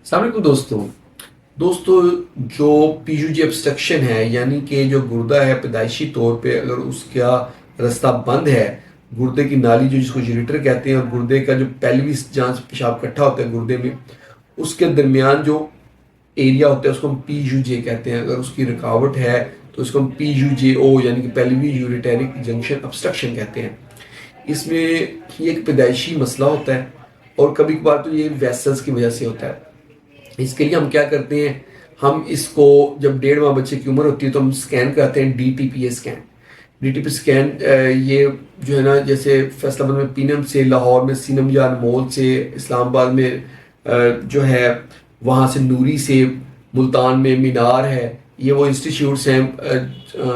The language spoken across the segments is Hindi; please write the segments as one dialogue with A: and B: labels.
A: अस्सलाम वालेकुम दोस्तों जो पीयूजी ऑब्स्ट्रक्शन है यानी कि जो गुर्दा है पैदाइशी तौर पे अगर उसका रास्ता बंद है, गुर्दे की नाली जो जिसको यूरेटर कहते हैं और गुर्दे का जो पेल्विस जहाँ से पेशाब इकट्ठा होता है गुर्दे में, उसके दरमियान जो एरिया होता है उसको हम पीयूजे कहते हैं। अगर उसकी रुकावट है तो उसको हम पीयूजेओ यानी कि पेल्वी यूरेटेरिक जंक्शन ऑब्स्ट्रक्शन कहते हैं। इसमें ये एक पैदाइशी मसला होता है और कभी कभार तो ये वेसल्स की वजह से होता है। इसके लिए हम क्या करते हैं, हम इसको जब 1.5 माह बच्चे की उम्र होती है तो हम स्कैन कराते हैं, डीटीपीए स्कैन। डीटीपी स्कैन ये जो है ना, जैसे फैसलाबाद में पीनम से, लाहौर में सीनम या अनमोल से, इस्लामाबाद में जो है वहाँ से नूरी से, मुल्तान में मीनार है, ये वो इंस्टीट्यूट्स हैं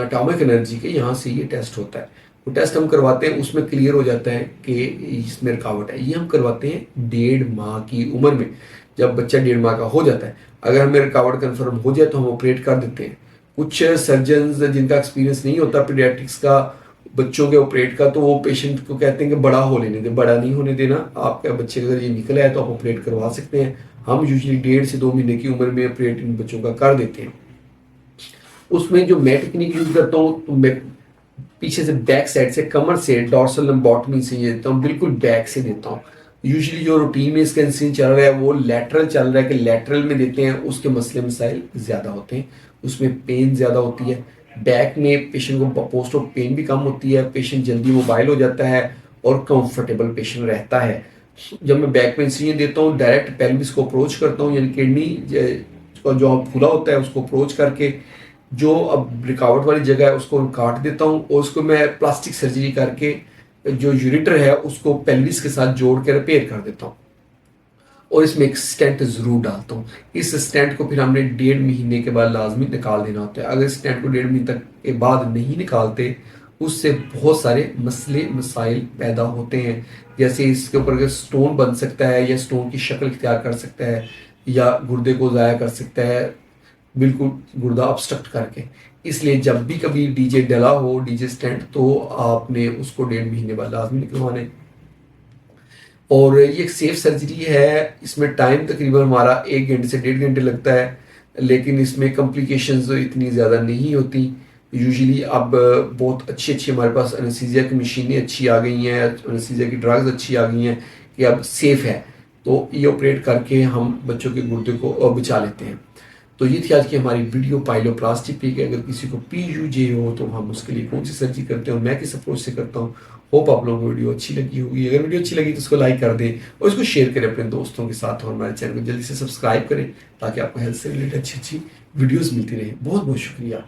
A: एटॉमिक एनर्जी के, यहाँ से ये टेस्ट होता है। वो टेस्ट हम करवाते हैं, उसमें क्लियर हो जाता है कि इसमें रुकावट है। ये हम करवाते हैं 1.5 माह की उम्र में। जब बच्चा 1.5 माह का हो जाता है, अगर हमें रुकावट कन्फर्म हो जाए तो हम ऑपरेट कर देते हैं। कुछ सर्जन्स जिनका एक्सपीरियंस नहीं होता पीडियाट्रिक्स का, बच्चों के ऑपरेट का, तो वो पेशेंट को कहते हैं कि बड़ा हो लेने दें। बड़ा नहीं होने देना, आपका बच्चे का अगर ये निकला है तो आप ऑपरेट करवा सकते हैं। हम यूजली 1.5 से 2 महीने की उम्र में ऑपरेट इन बच्चों का कर देते हैं। उसमें जो मैं टेक्निक यूज करता हूँ तो मैं पीछे से बैक साइड से, कमर से, डॉर्सल लंबोटमी से ये देता हूँ, बिल्कुल बैक से देता हूँ। यूजुअली जो रूटीन में इसका इंसिजन चल रहा है वो लेटरल चल रहा है कि लेटरल में देते हैं, उसके मसले मसाइल ज़्यादा होते हैं, उसमें पेन ज़्यादा होती है। बैक में पेशेंट को पोस्ट ऑफ पेन भी कम होती है, पेशेंट जल्दी मोबाइल हो जाता है और कंफर्टेबल पेशेंट रहता है। जब मैं बैक में इंसिजन देता हूँ, डायरेक्ट पेल्विस को अप्रोच करता हूँ, यानी किडनी जो फूला होता है उसको अप्रोच करके जो अब रिकावट वाली जगह है उसको काट देता हूँ और उसको मैं प्लास्टिक सर्जरी करके जो यूरेटर है उसको पेल्विस के साथ जोड़ के रिपेयर कर देता हूँ और इसमें एक स्टेंट जरूर डालता हूँ। इस स्टेंट को फिर हमने 1.5 महीने के बाद लाजमी निकाल देना होता है। अगर स्टेंट को 1.5 महीने तक के बाद नहीं निकालते, उससे बहुत सारे मसले मसाइल पैदा होते हैं। जैसे इसके ऊपर अगर स्टोन बन सकता है या स्टोन की शक्ल इख्तियार कर सकता है या गुर्दे को ज़ाया कर सकता है, बिल्कुल गुर्दा ऑब्स्ट्रक्ट करके। इसलिए जब भी कभी डीजे डला हो, डीजे स्टेंट, तो आपने उसको 1.5 महीने बाद लाजमी निकलवाना है। और ये एक सेफ सर्जरी है। इसमें टाइम तकरीबन हमारा 1 घंटे से 1.5 घंटे लगता है, लेकिन इसमें कॉम्प्लिकेशंस इतनी ज़्यादा नहीं होती। यूजुअली अब बहुत अच्छी अच्छी हमारे पास एनेस्थीसिया की मशीनें अच्छी आ गई हैं, एनेस्थीसिया की ड्रग्स अच्छी आ गई हैं कि अब सेफ है, तो ये ऑपरेट करके हम बच्चों के गुर्दे को बचा लेते हैं। तो ये थी आज की हमारी वीडियो पाइलोप्लास्टी पे कि अगर किसी को पीयूजे हो तो हम उसके लिए कौन सी सर्जरी करते हैं और मैं किस अप्रोच से करता हूँ। होप आप लोगों को वीडियो अच्छी लगी होगी। अगर वीडियो अच्छी लगी तो उसको लाइक कर दें और इसको शेयर करें अपने दोस्तों के साथ, और हमारे चैनल को जल्दी से सब्सक्राइब करें ताकि आपको हेल्थ से रिलेटेड अच्छी अच्छी वीडियोज़ मिलती रहे। बहुत बहुत शुक्रिया।